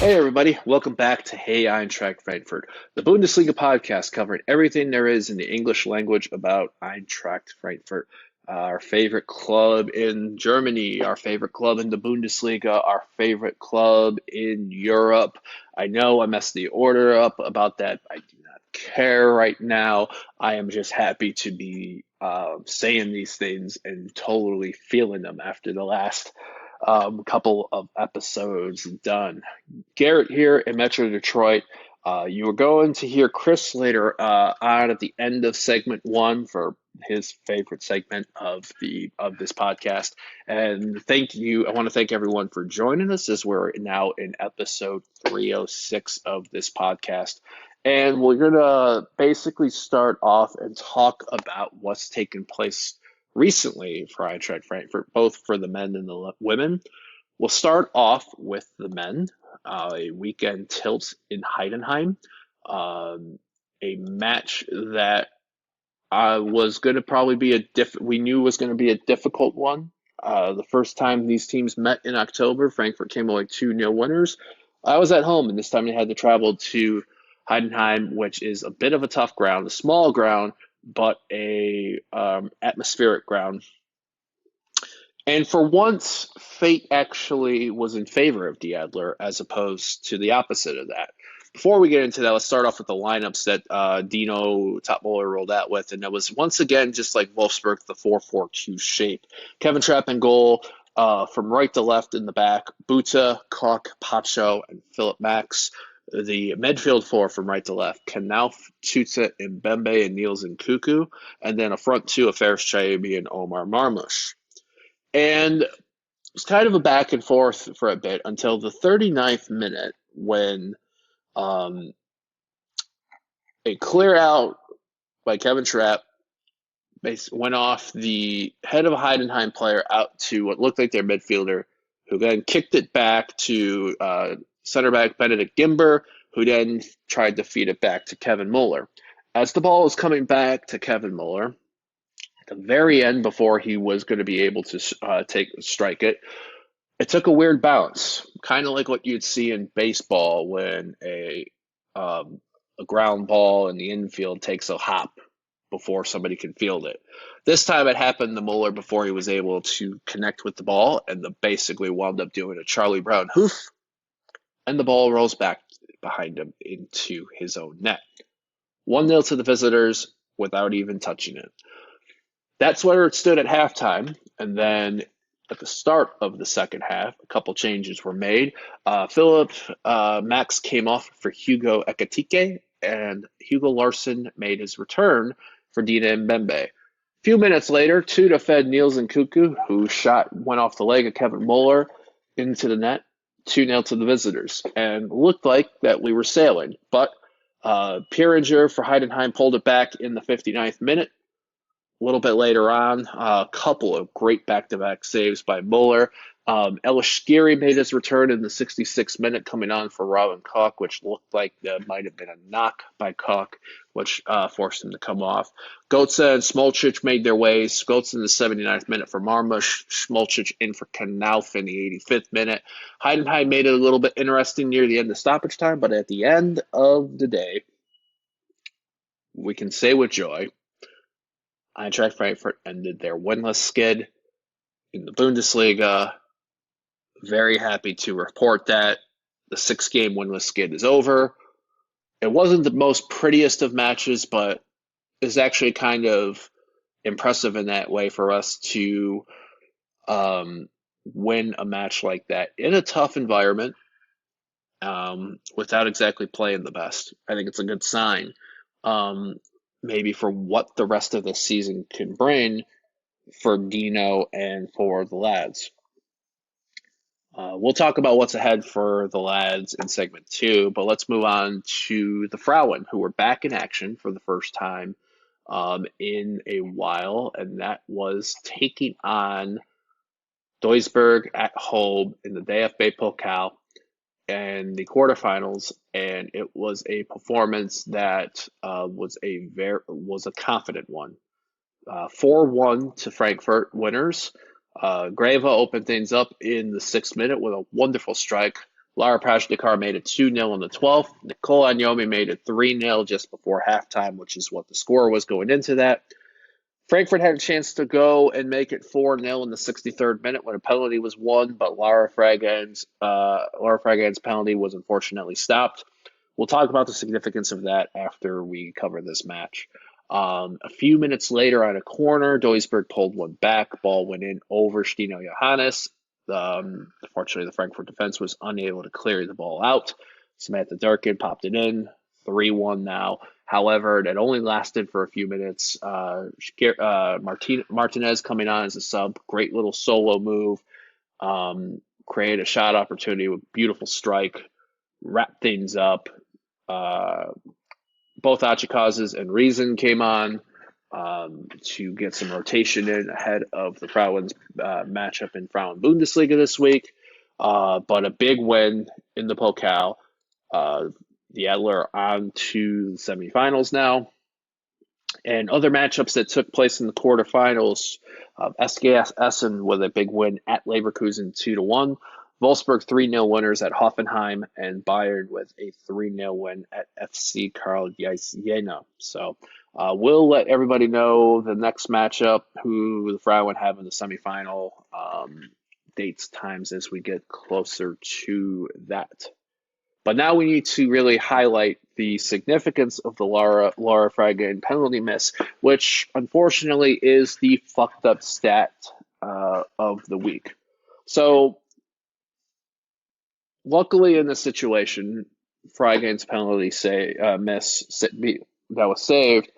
Hey everybody, welcome back to Hey Eintracht Frankfurt, the Bundesliga podcast covering everything there is in the English language about Eintracht Frankfurt, our favorite club in Germany, our favorite club in the Bundesliga, our favorite club in Europe. I know I messed the order up about that. I do not care right now. I am just happy to be saying these things and totally feeling them after the last couple of episodes done. Garrett here in Metro Detroit. You are going to hear Chris later on at the end of segment one for his favorite segment of this podcast. And thank you. I want to thank everyone for joining us as we're now in episode 306 of this podcast. And we're going to basically start off and talk about what's taken place recently for Eintracht Frankfurt, both for the men and the women. We'll start off with the men, a weekend tilt in Heidenheim, a match that was going to probably be we knew was going to be a difficult one. The first time these teams met in October, Frankfurt came away 2-0 winners. I was at home, and this time they had to travel to Heidenheim, which is a bit of a tough ground, a small ground, but a atmospheric ground. And for once, fate actually was in favor of D. Adler as opposed to the opposite of that. Before we get into that, let's start off with the lineups that Dino Topmuller rolled out with. And that was once again, just like Wolfsburg, the 4-4-2 shape. Kevin Trapp in goal, from right to left in the back, Buta, Koch, Pacho, and Philip Max. The midfield four from right to left, Knauf, Tuta, Mbembe, and Niels and Kuku. And then a front two of Faris Chaibi and Omar Marmush. And it was kind of a back and forth for a bit until the 39th minute when a clear out by Kevin Trapp went off the head of a Heidenheim player out to what looked like their midfielder, who then kicked it back to center back Benedict Gimber, who then tried to feed it back to Kevin Muller. As the ball was coming back to Kevin Muller, at the very end, before he was going to be able to strike it, it took a weird bounce, kind of like what you'd see in baseball when a ground ball in the infield takes a hop before somebody can field it. This time it happened to Muller before he was able to connect with the ball, and basically wound up doing a Charlie Brown hoof, and the ball rolls back behind him into his own net. 1-0 to the visitors without even touching it. That's where it stood at halftime, and then at the start of the second half, a couple changes were made. Philip Max came off for Hugo Ekitike, and Hugo Larsson made his return for Dina Mbembe. A few minutes later, Tuta fed Niels and Kuku, who went off the leg of Kevin Muller into the net, 2-0 to the visitors, and looked like that we were sailing. But Pieringer for Heidenheim pulled it back in the 59th minute. A little bit later on, a couple of great back-to-back saves by Muller. Elishkiri made his return in the 66th minute, coming on for Robin Koch, which looked like that might have been a knock by Koch, which forced him to come off. Götze and Smolcic made their ways. Götze in the 79th minute for Marmush, Smolcic in for Knauf in the 85th minute. Heidenheim made it a little bit interesting near the end of stoppage time, but at the end of the day, we can say with joy, Eintracht Frankfurt ended their winless skid in the Bundesliga. Very happy to report that the 6-game winless skid is over. It wasn't the most prettiest of matches, but it's actually kind of impressive in that way for us to win a match like that in a tough environment without exactly playing the best. I think it's a good sign. Maybe for what the rest of the season can bring for Dino and for the lads. We'll talk about what's ahead for the lads in segment 2, but let's move on to the Frauen, who were back in action for the first time in a while, and that was taking on Duisburg at home in the DFB Pokal and the quarterfinals, and it was a performance that was a confident one. 4-1 to Frankfurt winners. Greve opened things up in the 6th minute with a wonderful strike Lara Prajnikar made it 2-0 in the 12th. Nicole Anyomi made it 3-0 just before halftime, which is what the score was going into that. Frankfurt had a chance to go and make it 4-0 in the 63rd minute when a penalty was won, but Lara Fragan's penalty was unfortunately stopped. We'll talk about the significance of that after we cover this match. A few minutes later on a corner, Duisburg pulled one back. Ball went in over Stino Johannes. Fortunately, the Frankfurt defense was unable to clear the ball out. Samantha Durkin popped it in. 3-1 now. However, that only lasted for a few minutes. Martinez coming on as a sub. Great little solo move. Create a shot opportunity with beautiful strike. Wrap things up. Both Achikazes and Reason came on to get some rotation in ahead of the Frauen's matchup in Frauen Bundesliga this week. But a big win in the Pokal. The Adler on to the semifinals now. And other matchups that took place in the quarterfinals, SGE Essen with a big win at Leverkusen 2-1. Wolfsburg 3-0 winners at Hoffenheim, and Bayern with a 3-0 win at FC Karl Zeiss Jena. So we'll let everybody know the next matchup, who the Frauen have in the semifinal, dates, times as we get closer to that. But now we need to really highlight the significance of the Lara Fragan penalty miss, which unfortunately is the fucked up stat of the week. So luckily in this situation, Fragan's penalty miss that was saved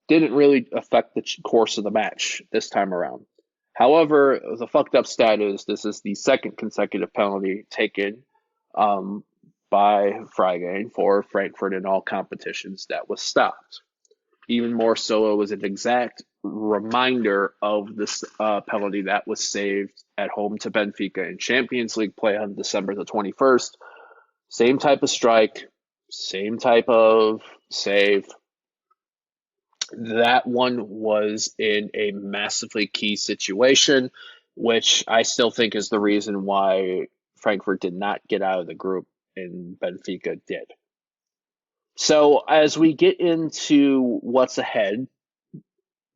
didn't really affect the course of the match this time around. However, the fucked up stat is this is the second consecutive penalty taken by Fragan for Frankfurt in all competitions that was stopped. Even more so, it was an exact reminder of this penalty that was saved at home to Benfica in Champions League play on December the 21st. Same type of strike, same type of save. That one was in a massively key situation, which I still think is the reason why Frankfurt did not get out of the group and Benfica did. So as we get into what's ahead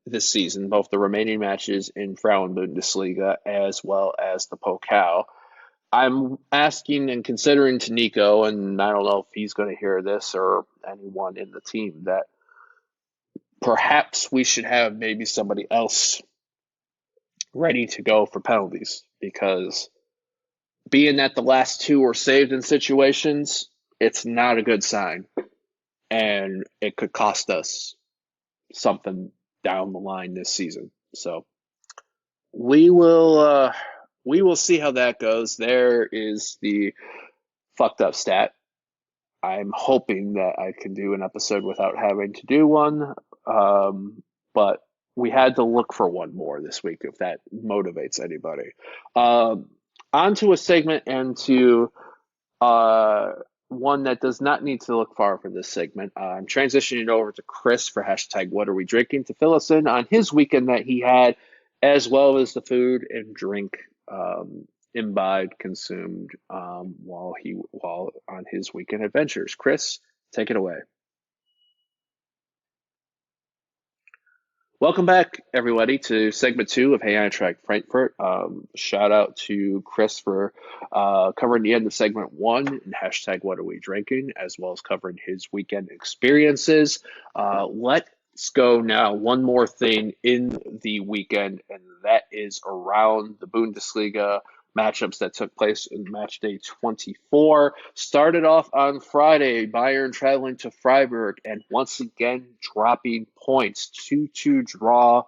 this season, both the remaining matches in Frauen Bundesliga as well as the Pokal, I'm asking and considering to Nico, and I don't know if he's going to hear this or anyone in the team, that perhaps we should have maybe somebody else ready to go for penalties, because being that the last two were saved in situations, it's not a good sign, and it could cost us something down the line this season. So we will see how that goes. There is the fucked up stat. I'm hoping that I can do an episode without having to do one, but we had to look for one more this week if that motivates anybody. On to a segment and to one that does not need to look far for this segment. I'm transitioning over to Chris for hashtag What Are We Drinking to fill us in on his weekend that he had, as well as the food and drink imbibed, consumed while on his weekend adventures. Chris, take it away. Welcome back, everybody, to segment 2 of Hey Eintracht Frankfurt. Shout out to Chris for covering the end of segment 1 and hashtag What Are We Drinking, as well as covering his weekend experiences. Let's go now. One more thing in the weekend, and that is around the Bundesliga matchups that took place in match day 24. Started off on Friday, Bayern traveling to Freiburg and once again dropping points. 2-2 draw,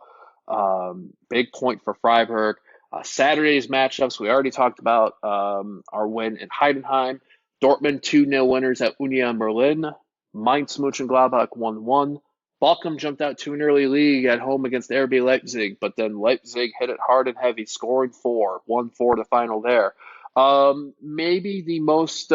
big point for Freiburg. Saturday's matchups, we already talked about our win in Heidenheim. Dortmund 2-0 winners at Union Berlin. Mainz Mönchengladbach 1-1. Bochum jumped out to an early lead at home against RB Leipzig, but then Leipzig hit it hard and heavy, scoring 1-4 the final there. Maybe the most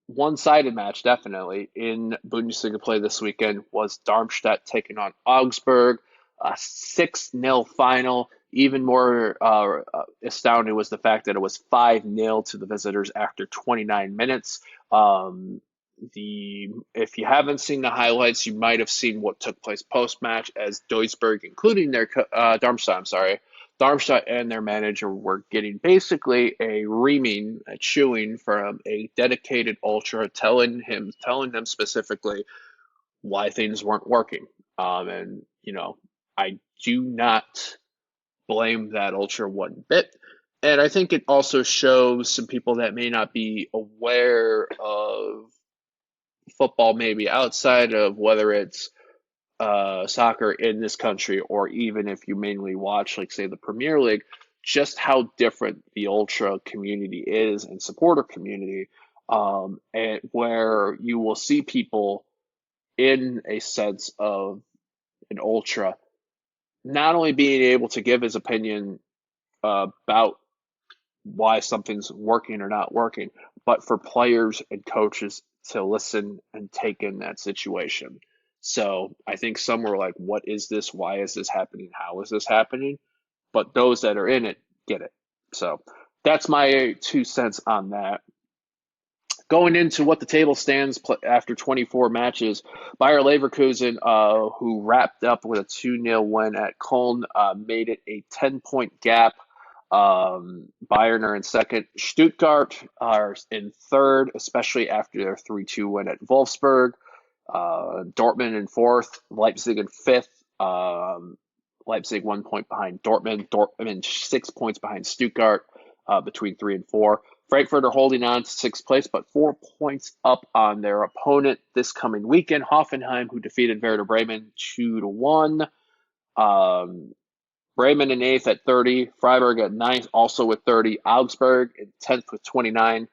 one-sided match, definitely, in Bundesliga play this weekend was Darmstadt taking on Augsburg. A 6-0 final. even more astounding was the fact that it was 5-0 to the visitors after 29 minutes. Um, if you haven't seen the highlights, you might have seen what took place post match as Duisburg, including their Darmstadt, I'm sorry, Darmstadt and their manager were getting basically a reaming, a chewing from a dedicated ultra, telling them specifically why things weren't working. And I do not blame that ultra one bit. And I think it also shows some people that may not be aware of football, maybe outside of whether it's soccer in this country, or even if you mainly watch, like, say, the Premier League, just how different the ultra community is and supporter community, and where you will see people in a sense of an ultra not only being able to give his opinion about why something's working or not working, but for players and coaches to listen and take in that situation. So I think some were like, what is this? Why is this happening? How is this happening? But those that are in it get it. So that's my 2 cents on that. Going into what the table stands after 24 matches, Bayer Leverkusen, who wrapped up with a 2-0 win at Köln, made it a 10-point gap. Bayern are in second. Stuttgart are in third, especially after their 3-2 win at Wolfsburg. Dortmund in fourth. Leipzig in fifth. Leipzig 1 point behind Dortmund. Dortmund 6 points behind Stuttgart, between 3 and 4. Frankfurt are holding on to sixth place, but 4 points up on their opponent this coming weekend, Hoffenheim, who defeated Werder Bremen 2-1. Bremen in eighth at 30, Freiburg at ninth, also with 30, Augsburg in 10th with 29,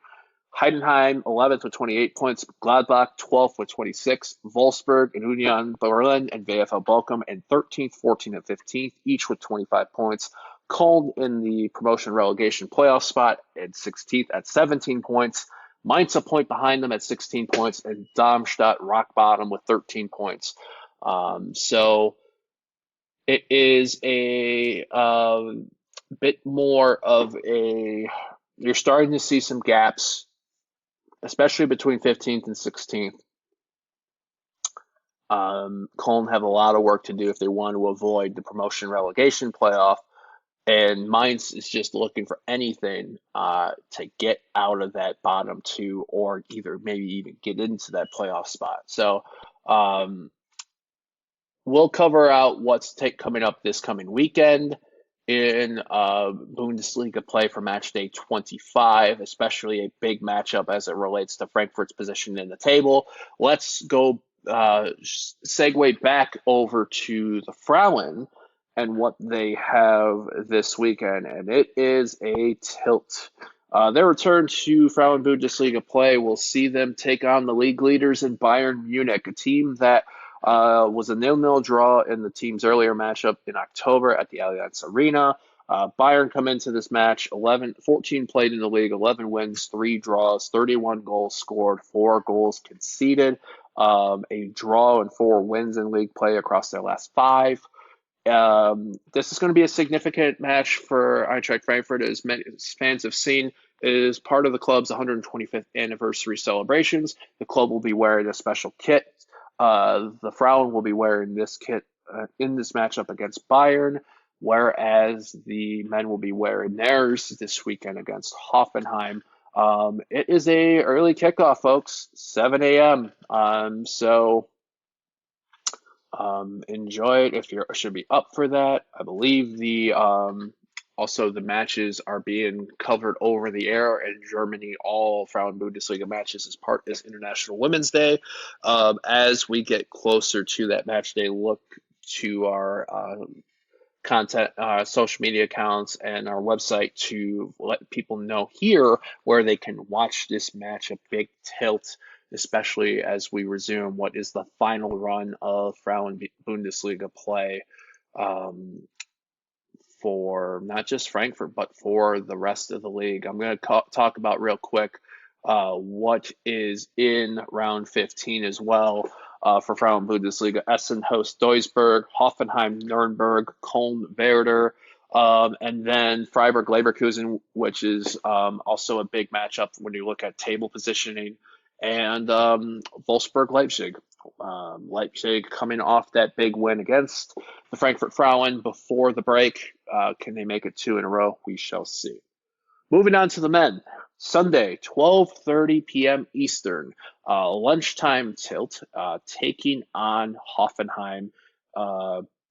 Heidenheim 11th with 28 points, Gladbach 12th with 26, Wolfsburg and Union Berlin and VfL Bochum in 13th, 14th, and 15th, each with 25 points. Köln in the promotion relegation playoff spot at 16th at 17 points. Mainz a point behind them at 16 points, and Darmstadt rock bottom with 13 points. So it is a bit more of you're starting to see some gaps, especially between 15th and 16th. Köln have a lot of work to do if they want to avoid the promotion relegation playoff. And Mainz is just looking for anything to get out of that bottom two, or either maybe even get into that playoff spot. So we'll cover out what's coming up this coming weekend in Bundesliga play for match day 25, especially a big matchup as it relates to Frankfurt's position in the table. Let's go segue back over to the Frauen and what they have this weekend, and it is a tilt. Their return to Frauen Bundesliga play will see them take on the league leaders in Bayern Munich, a team that was a 0-0 draw in the team's earlier matchup in October at the Allianz Arena. Bayern come into this match 14 played in the league, 11 wins, 3 draws, 31 goals scored, 4 goals conceded, a draw and 4 wins in league play across their last 5. This is going to be a significant match for Eintracht Frankfurt, as many fans have seen. It is part of the club's 125th anniversary celebrations. The club will be wearing a special kit. The Frauen will be wearing this kit in this matchup against Bayern, whereas the men will be wearing theirs this weekend against Hoffenheim. It is a early kickoff, folks, 7 a.m. So enjoy it if you should be up for that. I believe also the matches are being covered over the air in Germany. All Frauen Bundesliga matches is International Women's Day. As we get closer to that match day, look to our content, social media accounts, and our website to let people know here where they can watch this match, a big tilt, especially as we resume what is the final run of Frauen Bundesliga play for not just Frankfurt, but for the rest of the league. I'm going to talk about real quick what is in round 15 as well. For Frauen Bundesliga, Essen hosts Duisburg, Hoffenheim, Nuremberg, Köln, Werder, And then Freiburg-Leverkusen, which is also a big matchup when you look at table positioning, and Wolfsburg-Leipzig. Leipzig coming off that big win against the Frankfurt Frauen before the break. Can they make it 2 in a row? We shall see. Moving on to the men. Sunday, 12:30 p.m. Eastern, lunchtime tilt, taking on Hoffenheim.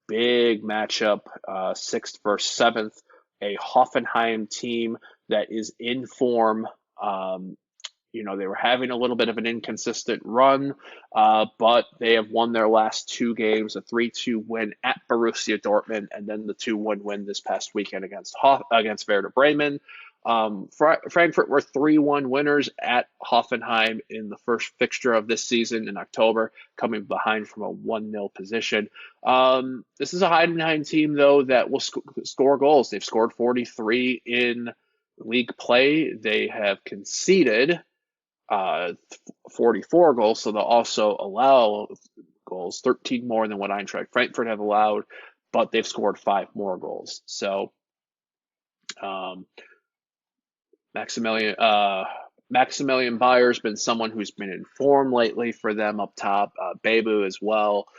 Big matchup, 6th versus 7th. A Hoffenheim team that is in form. They were having a little bit of an inconsistent run, but they have won their last 2 games, a 3-2 win at Borussia Dortmund, and then the 2-1 win this past weekend against Werder Bremen. Frankfurt were 3-1 winners at Hoffenheim in the first fixture of this season in October, coming behind from a 1-0 position. This is a Heidenheim team, though, that will score goals. They've scored 43 in league play. They have conceded 44 goals, so they'll also allow goals, 13 more than what Eintracht Frankfurt have allowed, but they've scored 5 more goals. So Maximilian Bayer's been someone who's been in form lately for them up top. Bebu as well.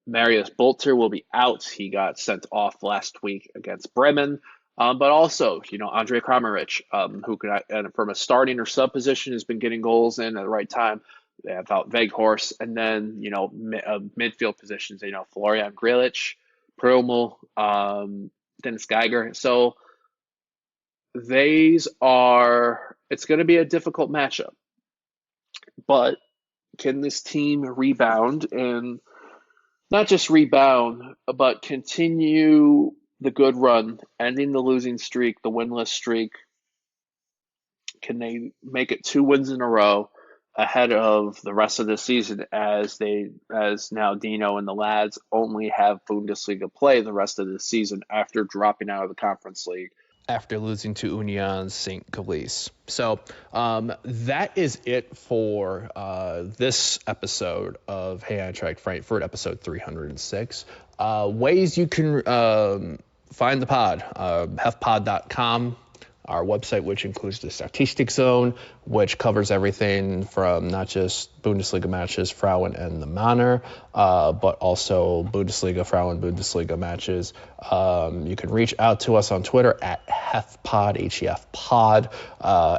Marius Bolter will be out. He got sent off last week against Bremen. But also, Andre Kramaric, who could, from a starting or sub position, has been getting goals in at the right time. They have out Weghorst, and then, midfield positions, Florian Grilic, Promel, Dennis Geiger. So it's going to be a difficult matchup. But can this team rebound, and not just rebound, but continue the good run, ending the losing streak, the winless streak? Can they make it 2 wins in a row ahead of the rest of the season, as now Dino and the lads only have Bundesliga play the rest of the season after dropping out of the Conference League after losing to Union St. Gallis. So that is it for this episode of Hey Eintracht Frankfurt, episode 306. Ways you can find the pod, hefpod.com, our website, which includes the Statistik Zone, which covers everything from not just Bundesliga matches, Frauen and the Männer, but also Bundesliga, Frauen, Bundesliga matches. You can reach out to us on Twitter at hefpod, HEFpod,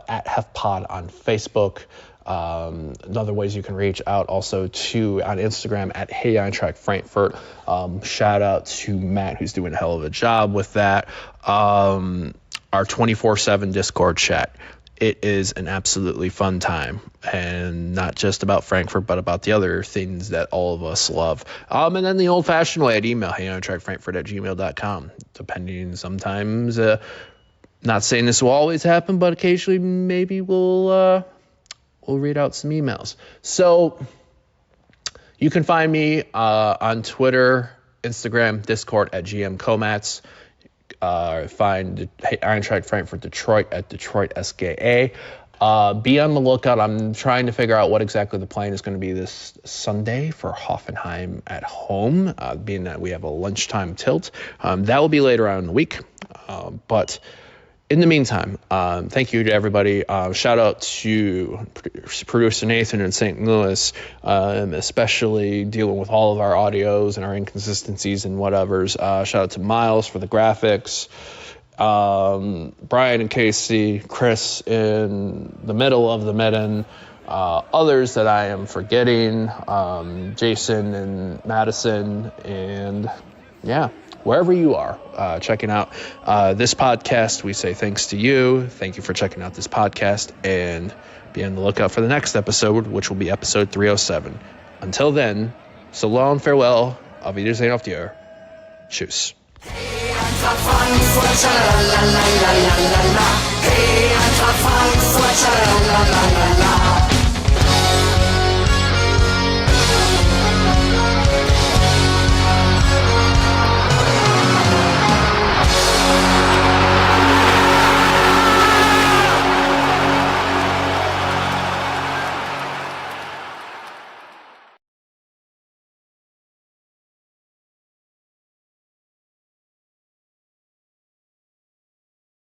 at hefpod on Facebook. Other ways you can reach out also on Instagram at Hey Eintracht Frankfurt. Shout out to Matt, who's doing a hell of a job with that. Our 24/7 Discord chat. It is an absolutely fun time, and not just about Frankfurt, but about the other things that all of us love. And then the old-fashioned way, I'd email heyeintrachtfrankfurt@gmail.com, depending sometimes. Not saying this will always happen, but occasionally maybe we'll read out some emails. So you can find me on Twitter, Instagram, Discord at GMComats. Find Eintracht Frankfurt Detroit at Detroit SGE. Be on the lookout. I'm trying to figure out what exactly the plan is going to be this Sunday for Hoffenheim at home, being that we have a lunchtime tilt. That will be later on in the week. But in the meantime, thank you to everybody. Shout out to producer Nathan in St. Louis, especially dealing with all of our audios and our inconsistencies and whatevers. Shout out to Miles for the graphics. Brian and Casey, Chris in the middle of the midden. Others that I am forgetting, Jason and Madison, and yeah. Wherever you are checking out this podcast, we say thanks to you. Thank you for checking out this podcast, and be on the lookout for the next episode, which will be episode 307. Until then, so long, farewell, auf Wiedersehen, auf dir. Tschüss. Hey, Eintracht Frankfurt, la la la la la la. Hey, Eintracht Frankfurt, la la la la la.